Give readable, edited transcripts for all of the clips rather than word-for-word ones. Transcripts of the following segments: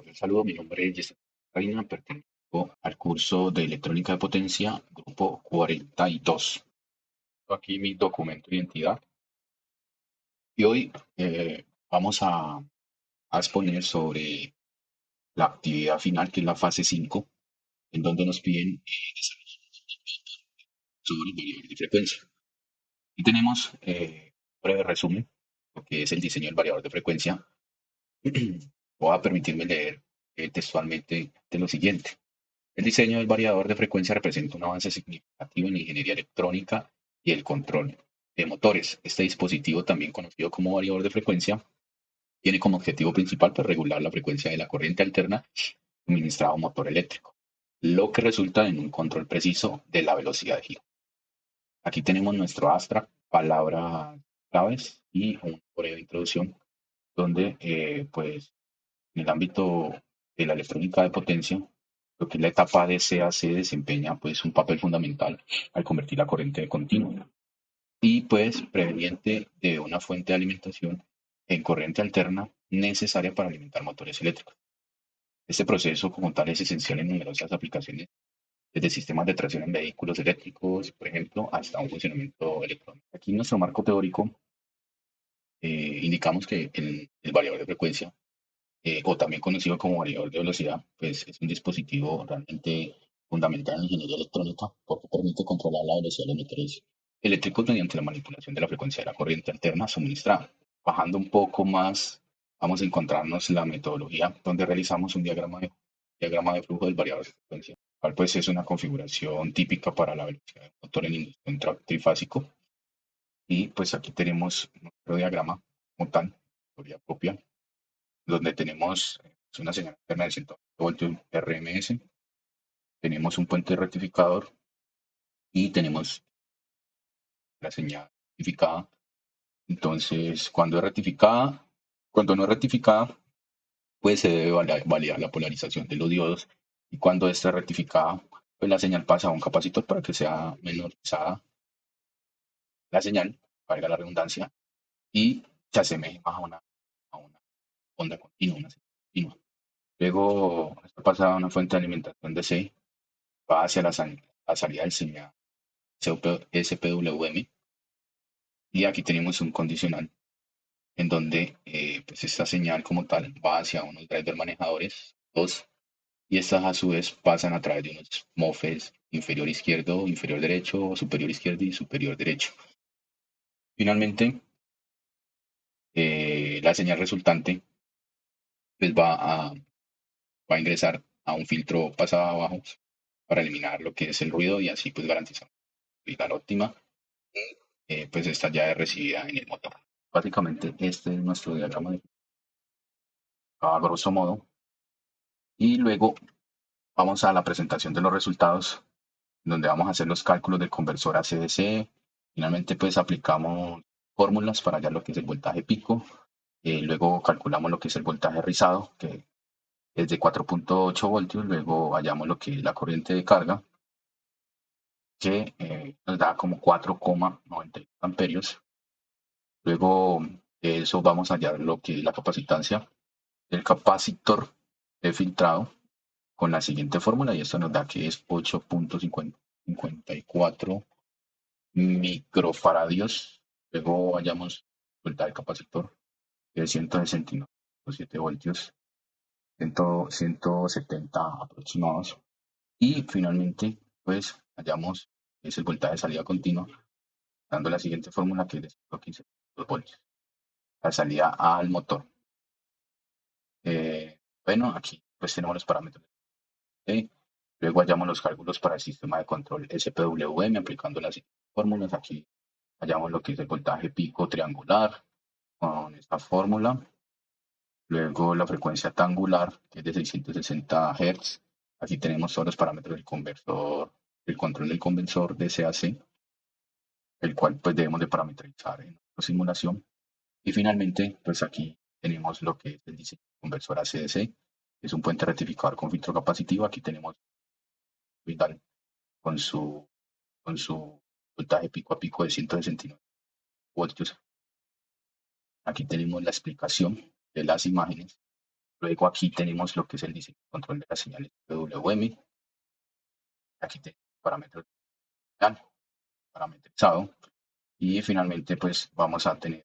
Un saludo, mi nombre es Jessica Reina, pertenezco al curso de electrónica de potencia, grupo 42. Tengo aquí mi documento de identidad y hoy vamos a exponer sobre la actividad final, que es la fase 5, en donde nos piden sobre el variador de frecuencia. Y tenemos un breve resumen, lo que es el diseño del variador de frecuencia. Voy a permitirme leer textualmente de lo siguiente. El diseño del variador de frecuencia representa un avance significativo en la ingeniería electrónica y el control de motores. Este dispositivo, también conocido como variador de frecuencia, tiene como objetivo principal regular la frecuencia de la corriente alterna suministrada a un motor eléctrico, lo que resulta en un control preciso de la velocidad de giro. Aquí tenemos nuestro Astra, palabras claves y una breve introducción, donde pues en el ámbito de la electrónica de potencia, lo que es la etapa de CAC desempeña pues un papel fundamental al convertir la corriente de continuo y pues preveniente de una fuente de alimentación en corriente alterna necesaria para alimentar motores eléctricos. Este proceso como tal es esencial en numerosas aplicaciones, desde sistemas de tracción en vehículos eléctricos, por ejemplo, hasta un funcionamiento electrónico. Aquí en nuestro marco teórico indicamos que el variador de frecuencia o también conocido como variador de velocidad, pues es un dispositivo realmente fundamental en la ingeniería electrónica porque permite controlar la velocidad de los motores eléctricos mediante la manipulación de la frecuencia de la corriente alterna suministrada. Bajando un poco más, vamos a encontrarnos la metodología donde realizamos un diagrama de flujo del variador de frecuencia, cual pues es una configuración típica para la velocidad del motor en inducción trifásico. Y pues aquí tenemos nuestro diagrama como tal, teoría propia, donde tenemos una señal alterna de 120 voltios RMS, tenemos un puente rectificador y tenemos la señal rectificada. Entonces, cuando no es rectificada, pues se debe validar la polarización de los diodos y cuando esta es rectificada, pues la señal pasa a un capacitor para que sea menorizada la señal, valga la redundancia, y se asemeje más a una onda continua, una señal continua. Luego, esto pasa a una fuente de alimentación DC, va hacia la salida del señal SPWM y aquí tenemos un condicional en donde pues esta señal como tal va hacia unos driver manejadores, dos, y estas a su vez pasan a través de unos MOSFETs inferior izquierdo, inferior derecho, superior izquierdo y superior derecho. Finalmente, la señal resultante pues va a ingresar a un filtro pasado abajo para eliminar lo que es el ruido y así pues garantizar la óptima. Pues esta ya es recibida en el motor. Básicamente este es nuestro diagrama a grosso modo. Y luego vamos a la presentación de los resultados, donde vamos a hacer los cálculos del conversor AC/DC. Finalmente pues aplicamos fórmulas para hallar lo que es el voltaje pico. Luego calculamos lo que es el voltaje rizado, que es de 4.8 voltios. Luego hallamos lo que es la corriente de carga, que nos da como 4,90 amperios. Luego de eso vamos a hallar lo que es la capacitancia del capacitor de filtrado con la siguiente fórmula y esto nos da que es 8.54 microfaradios. Luego hallamos vuelta del capacitor de 169.7 voltios, 170 aproximados. Y finalmente, pues hallamos que es el voltaje de salida continua, dando la siguiente fórmula que es de 115 voltios. La salida al motor. Bueno, aquí pues tenemos los parámetros. ¿Ok? Luego hallamos los cálculos para el sistema de control SPWM aplicando las fórmulas. Aquí hallamos lo que es el voltaje pico triangular con esta fórmula. Luego la frecuencia tangular, que es de 660 Hz. Aquí tenemos todos los parámetros del conversor, el control del conversor de CAC, el cual pues debemos de parametrizar en la simulación. Y finalmente, pues aquí tenemos lo que es el diseño del conversor AC/DC, que es un puente rectificador con filtro capacitivo. Aquí tenemos Vidal con su voltaje pico a pico de 169 voltios. Aquí tenemos la explicación de las imágenes, Luego aquí tenemos lo que es el diseño y control de las señales PWM. Aquí tenemos parámetros de señal, parametrizado. Y finalmente pues vamos a tener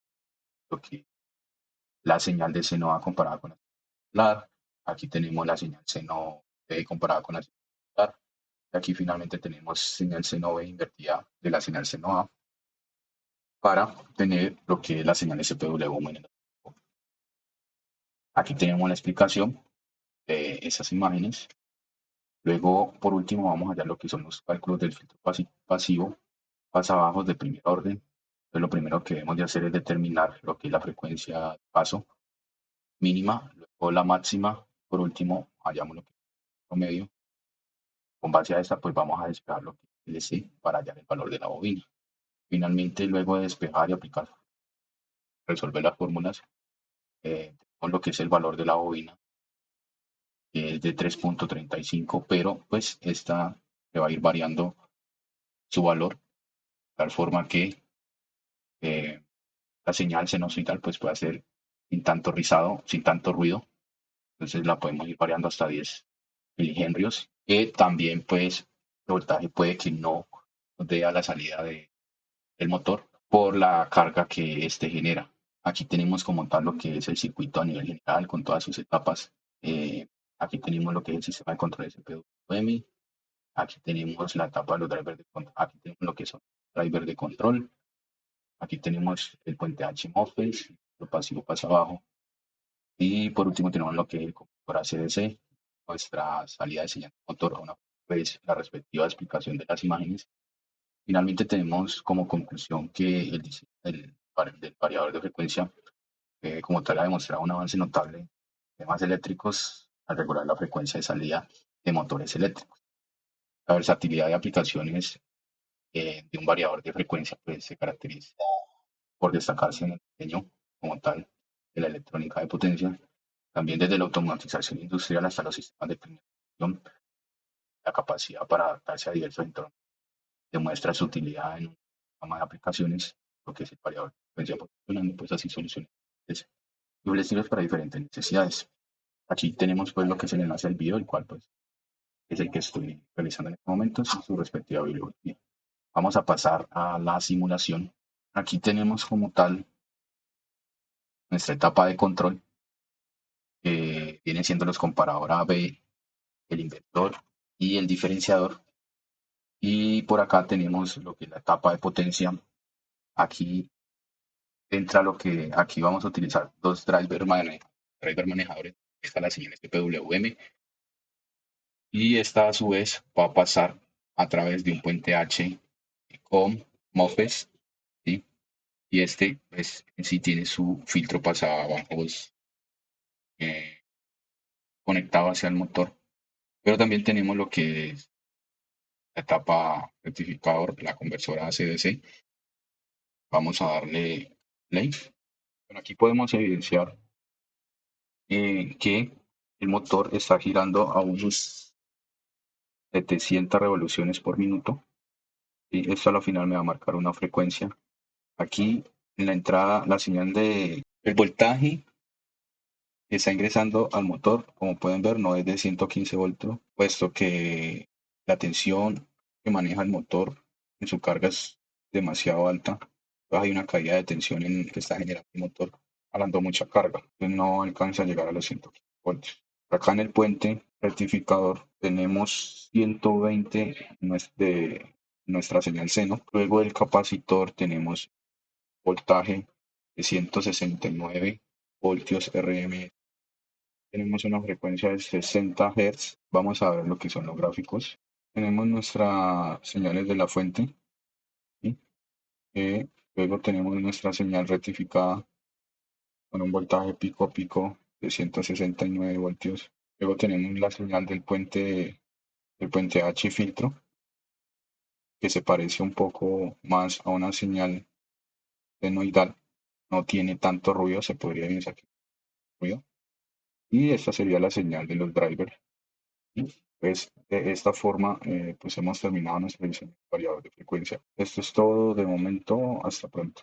lo que la señal de seno A comparada con la señal. Aquí tenemos la señal seno B comparada con la señal solar. Y aquí finalmente tenemos señal seno B invertida de la señal seno A para tener lo que es la señal SPWM. Aquí tenemos la explicación de esas imágenes. Luego, por último, vamos a ver lo que son los cálculos del filtro pasivo, pasabajos de primer orden. Entonces, lo primero que debemos de hacer es determinar lo que es la frecuencia de paso mínima, luego la máxima, por último, hallamos lo que es el promedio. Con base a esta, pues vamos a despejar lo que es el LC para hallar el valor de la bobina. Finalmente, luego de despejar y aplicar, resolver las fórmulas, con lo que es el valor de la bobina, que es de 3.35, pero pues esta se va a ir variando su valor, de tal forma que eh, la señal sinusoidal pues puede ser sin tanto rizado, sin tanto ruido. Entonces la podemos ir variando hasta 10 milihenrios, que también pues el voltaje puede que no nos dé a la salida del motor por la carga que éste genera. Aquí tenemos como tal lo que es el circuito a nivel general con todas sus etapas. Eh, Aquí tenemos lo que es el sistema de control SPWM. Aquí tenemos la etapa de los drivers de control. Aquí tenemos lo que son drivers de control. Aquí tenemos el puente H MOSFET, lo pasivo pasa abajo. Y por último tenemos lo que es el conector ACDC, nuestra salida de señal de motor, una vez la respectiva explicación de las imágenes. Finalmente tenemos como conclusión que el diseño del variador de frecuencia como tal ha demostrado un avance notable en temas eléctricos al regular la frecuencia de salida de motores eléctricos. La versatilidad de aplicaciones de un variador de frecuencia pues, se caracteriza por destacarse en el diseño como tal de la electrónica de potencia, también desde la automatización industrial hasta los sistemas de optimización, la capacidad para adaptarse a diversos entornos demuestra su utilidad en un gama de aplicaciones, lo que es el variador de frecuencia posicionando pues así soluciones y estilos para diferentes necesidades. Aquí tenemos pues lo que es el enlace al video, el cual pues es el que estoy realizando en este momento sin su respectiva bibliografía. Vamos a pasar a la simulación. Aquí tenemos como tal nuestra etapa de control, que viene siendo los comparador A, B, el inversor y el diferenciador. Y por acá tenemos lo que es la etapa de potencia. Aquí entra lo que aquí vamos a utilizar dos driver manejadores. Esta es la señal PWM y esta a su vez va a pasar a través de un puente H con MOSFET, ¿sí? Y este pues, en sí tiene su filtro pasabajos eh, conectado hacia el motor. Pero también tenemos lo que es la etapa rectificador, la conversora ACDC. Vamos a darle play. Bueno, aquí podemos evidenciar que el motor está girando a unos 700 revoluciones por minuto. Y esto a la final me va a marcar una frecuencia. Aquí en la entrada, la señal de el voltaje que está ingresando al motor, como pueden ver, no es de 115 voltios, puesto que la tensión que maneja el motor en su carga es demasiado alta. Entonces hay una caída de tensión que está generando el motor, jalando mucha carga. Entonces no alcanza a llegar a los 115 voltios. Acá en el puente rectificador tenemos 120 de nuestra señal seno. Luego del capacitor tenemos voltaje de 169 voltios RM. Tenemos una frecuencia de 60 Hz. Vamos a ver lo que son los gráficos. Tenemos nuestras señales de la fuente. ¿Sí? Luego tenemos nuestra señal rectificada con un voltaje pico a pico de 169 voltios. Luego tenemos la señal del puente H filtro, que se parece un poco más a una señal senoidal. No tiene tanto ruido, se podría decir aquí ruido. Y esta sería la señal de los drivers. ¿Sí? Pues de esta forma pues hemos terminado nuestra revisión del variador de frecuencia. Esto es todo de momento. Hasta pronto.